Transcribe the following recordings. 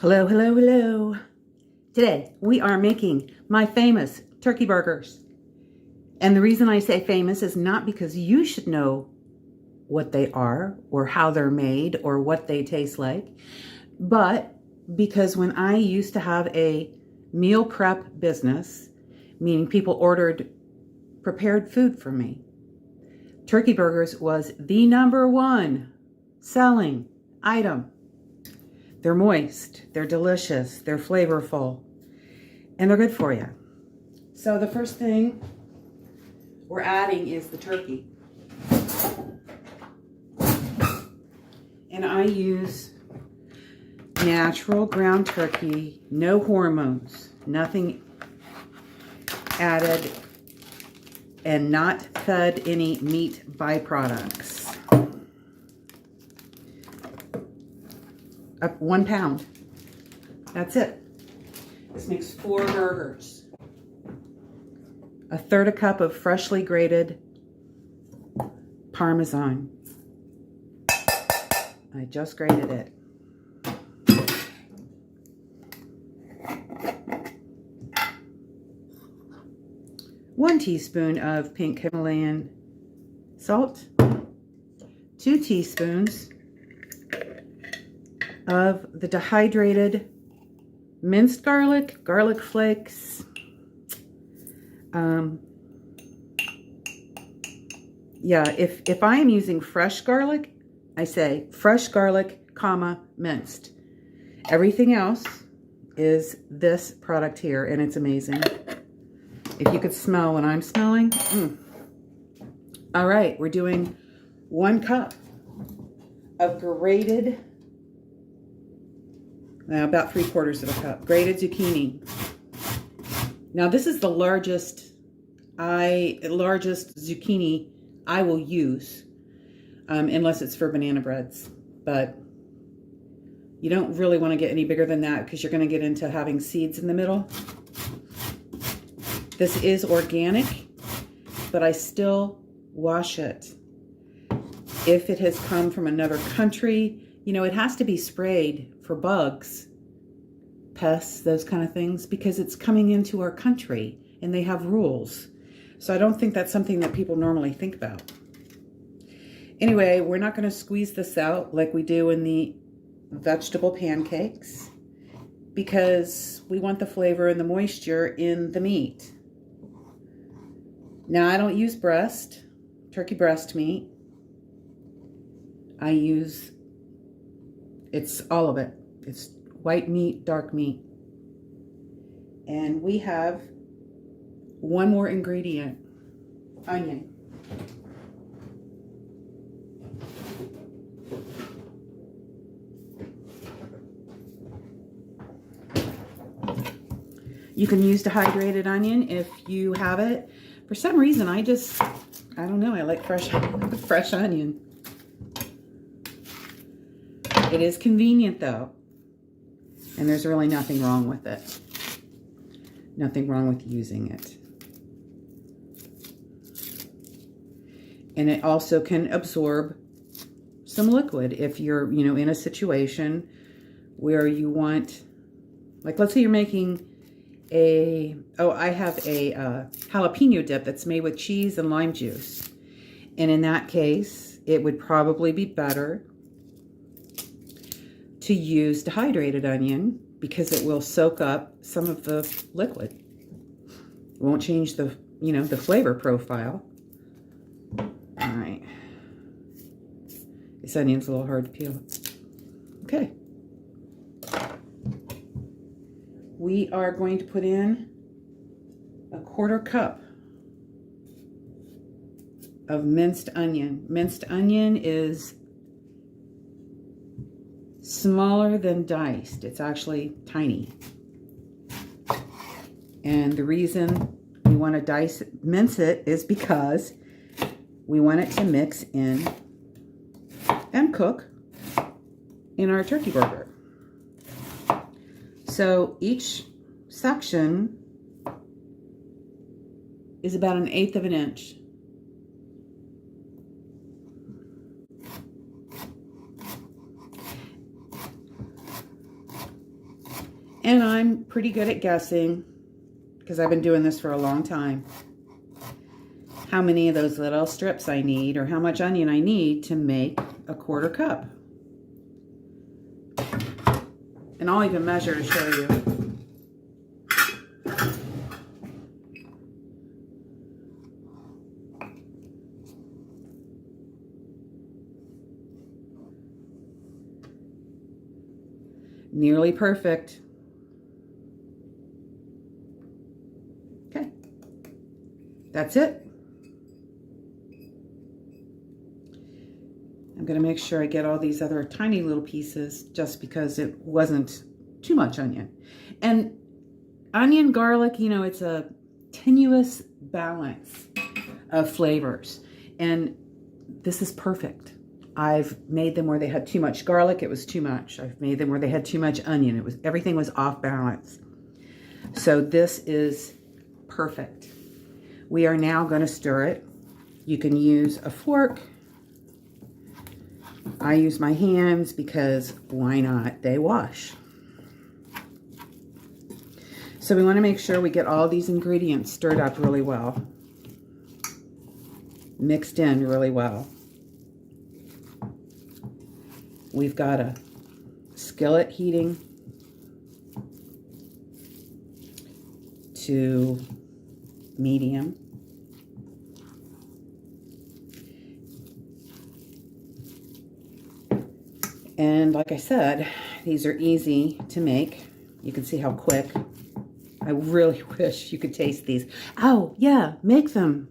Hello, hello, hello. Today we are making my famous turkey burgers. And the reason I say famous is not because you should know what they are or how they're made or what they taste like, but because when I used to have a meal prep business, meaning people ordered prepared food from me, turkey burgers was the #1 selling item. They're moist, they're delicious, they're flavorful, and they're good for you. So the first thing we're adding is the turkey. And I use natural ground turkey, no hormones, nothing added, and not fed any meat byproducts. Up 1 pound. That's it. This makes 4 burgers. 1/3 cup of freshly grated parmesan. I just grated it. 1 teaspoon of pink Himalayan salt. 2 teaspoons of the dehydrated minced garlic, garlic flakes. Yeah, if I am using fresh garlic, I say fresh garlic, comma, minced. Everything else is this product here, and it's amazing. If you could smell what I'm smelling. All right, we're doing 1 cup of grated, about 3/4 of a cup, grated zucchini. Now this is the largest zucchini I will use, unless it's for banana breads. But you don't really want to get any bigger than that because you're going to get into having seeds in the middle. This is organic, but I still wash it. If it has come from another country, you know, it has to be sprayed for bugs, pests, those kind of things, because it's coming into our country and they have rules. So I don't think that's something that people normally think about. Anyway, we're not going to squeeze this out like we do in the vegetable pancakes because we want the flavor and the moisture in the meat. Now, I don't use turkey breast meat. I use, it's all of it. It's white meat, dark meat. And we have 1 more ingredient, onion. You can use dehydrated onion if you have it. For some reason, I don't know, I like fresh onion. It is convenient though, and there's really nothing wrong with it. Nothing wrong with using it. And it also can absorb some liquid if you're, you know, in a situation where you want, like let's say you're making I have a jalapeno dip that's made with cheese and lime juice. And in that case, it would probably be better to use dehydrated onion because it will soak up some of the liquid. It won't change the, you know, the flavor profile. All right. This onion's a little hard to peel. Okay. We are going to put in 1/4 cup of minced onion. Minced onion is smaller than diced. It's actually tiny. And the reason we want to mince it is because we want it to mix in and cook in our turkey burger. So each section is about 1/8 of an inch. And I'm pretty good at guessing, because I've been doing this for a long time, how many of those little strips I need, or how much onion I need to make a 1/4 cup. And I'll even measure to show you. Nearly perfect. Okay, that's it. I'm going to make sure I get all these other tiny little pieces, just because it wasn't too much onion. And onion, garlic, you know, it's a tenuous balance of flavors. And this is perfect. I've made them where they had too much garlic, it was too much. I've made them where they had too much onion, everything was off balance. So this is perfect. We are now going to stir it. You can use a fork. I use my hands because why not? They wash. So we want to make sure we get all these ingredients stirred up really well, mixed in really well. We've got a skillet heating to medium. And like I said, these are easy to make. You can see how quick. I really wish you could taste these. Oh, yeah, make them.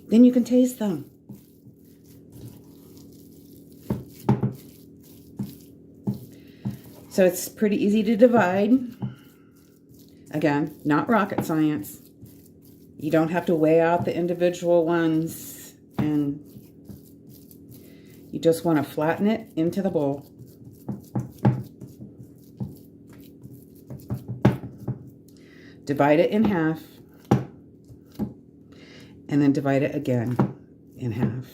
Then you can taste them. So it's pretty easy to divide. Again, not rocket science. You don't have to weigh out the individual ones, and you just want to flatten it into the bowl. Divide it in half, and then divide it again in half.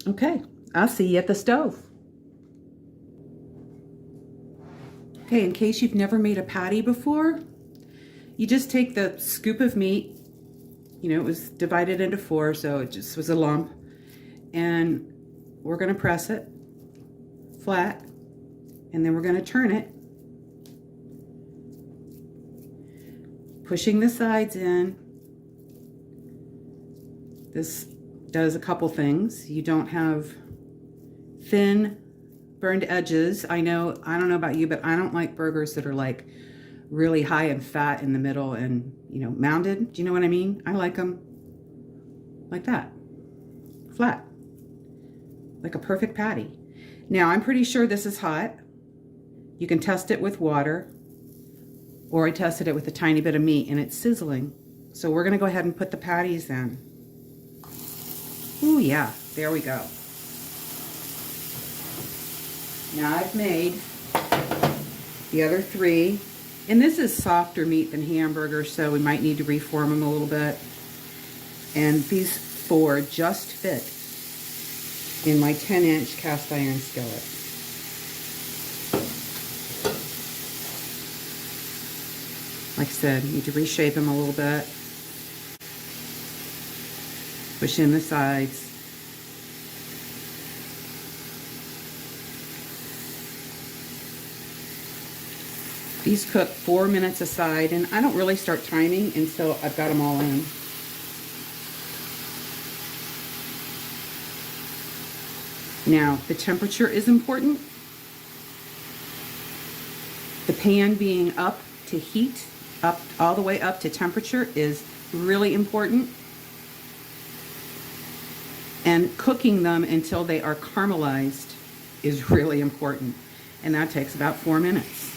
Okay, I'll see you at the stove. Okay, in case you've never made a patty before, you just take the scoop of meat, you know, it was divided into 4, so it just was a lump, and we're going to press it flat, and then we're going to turn it, pushing the sides in. This does a couple things. You don't have thin burned edges. I don't know about you, but I don't like burgers that are like really high in fat in the middle and, you know, mounded. Do you know what I mean? I like them like that, flat, like a perfect patty. Now, I'm pretty sure this is hot. You can test it with water, or I tested it with a tiny bit of meat and it's sizzling. So we're gonna go ahead and put the patties in. Oh yeah, there we go. Now I've made the other 3, and this is softer meat than hamburgers, so we might need to reform them a little bit. And these 4 just fit in my 10-inch cast iron skillet. Like I said, you need to reshape them a little bit. Push in the sides. These cook 4 minutes aside, and I don't really start timing until I've got them all in. Now, the temperature is important. The pan being up to heat, up all the way up to temperature, is really important. And cooking them until they are caramelized is really important. And that takes about 4 minutes.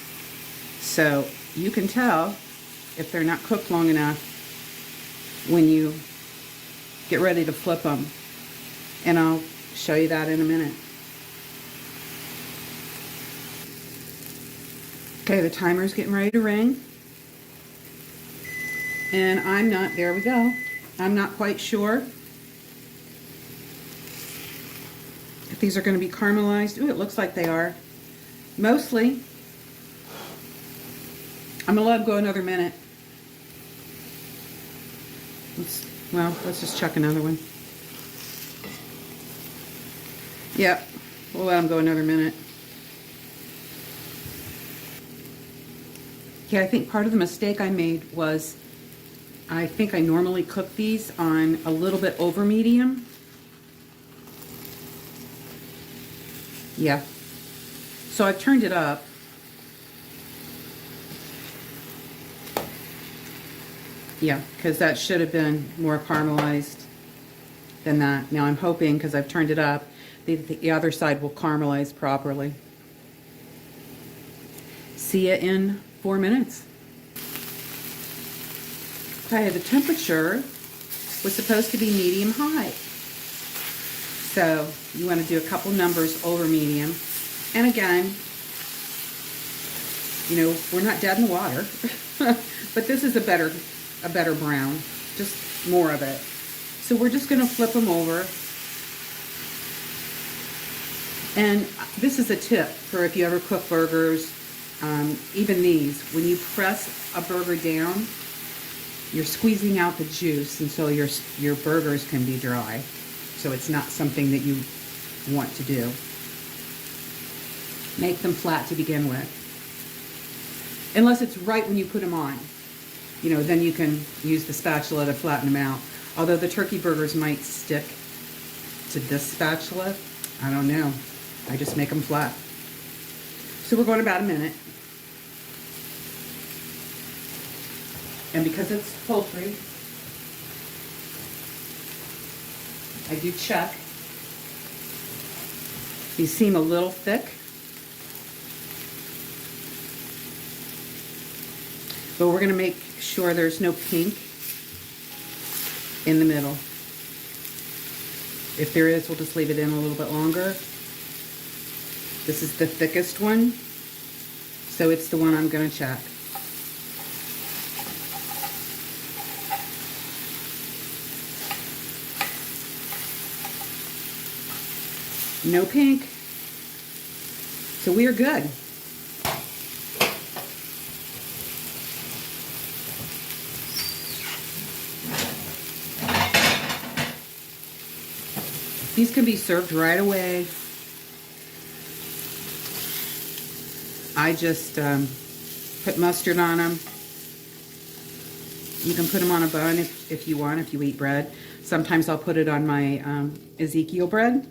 So you can tell if they're not cooked long enough when you get ready to flip them. And I'll show you that in a minute. Okay, the timer's getting ready to ring. And there we go. I'm not quite sure if these are going to be caramelized. Ooh, it looks like they are. Mostly. I'm gonna let them go another minute. Let's just chuck another one. Yep, we'll let them go another minute. Okay, I think part of the mistake I made was I think I normally cook these on a little bit over medium. Yeah. So I've turned it up. Yeah, because that should have been more caramelized than that. Now I'm hoping, because I've turned it up, the other side will caramelize properly. See you in 4 minutes. Okay, the temperature was supposed to be medium high. So you want to do a couple numbers over medium. And again, you know, we're not dead in the water, but this is a better brown, just more of it. So we're just going to flip them over. And this is a tip for if you ever cook burgers, even these, when you press a burger down, you're squeezing out the juice, and so your burgers can be dry. So it's not something that you want to do. Make them flat to begin with. Unless it's right when you put them on. You know, then you can use the spatula to flatten them out. Although the turkey burgers might stick to this spatula. I don't know. I just make them flat. So we're going about a minute. And because it's poultry, I do check. These seem a little thick. But we're going to make sure there's no pink in the middle. If there is, we'll just leave it in a little bit longer. This is the thickest one, so it's the one I'm going to check. No pink. So we are good. These can be served right away. I just put mustard on them. You can put them on a bun if you want, if you eat bread. Sometimes I'll put it on my Ezekiel bread.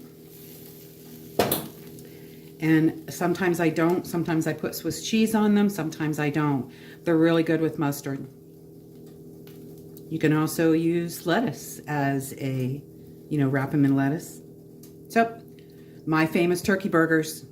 And sometimes I don't. Sometimes I put Swiss cheese on them. Sometimes I don't. They're really good with mustard. You can also use lettuce as a, you know, wrap them in lettuce. So, my famous turkey burgers.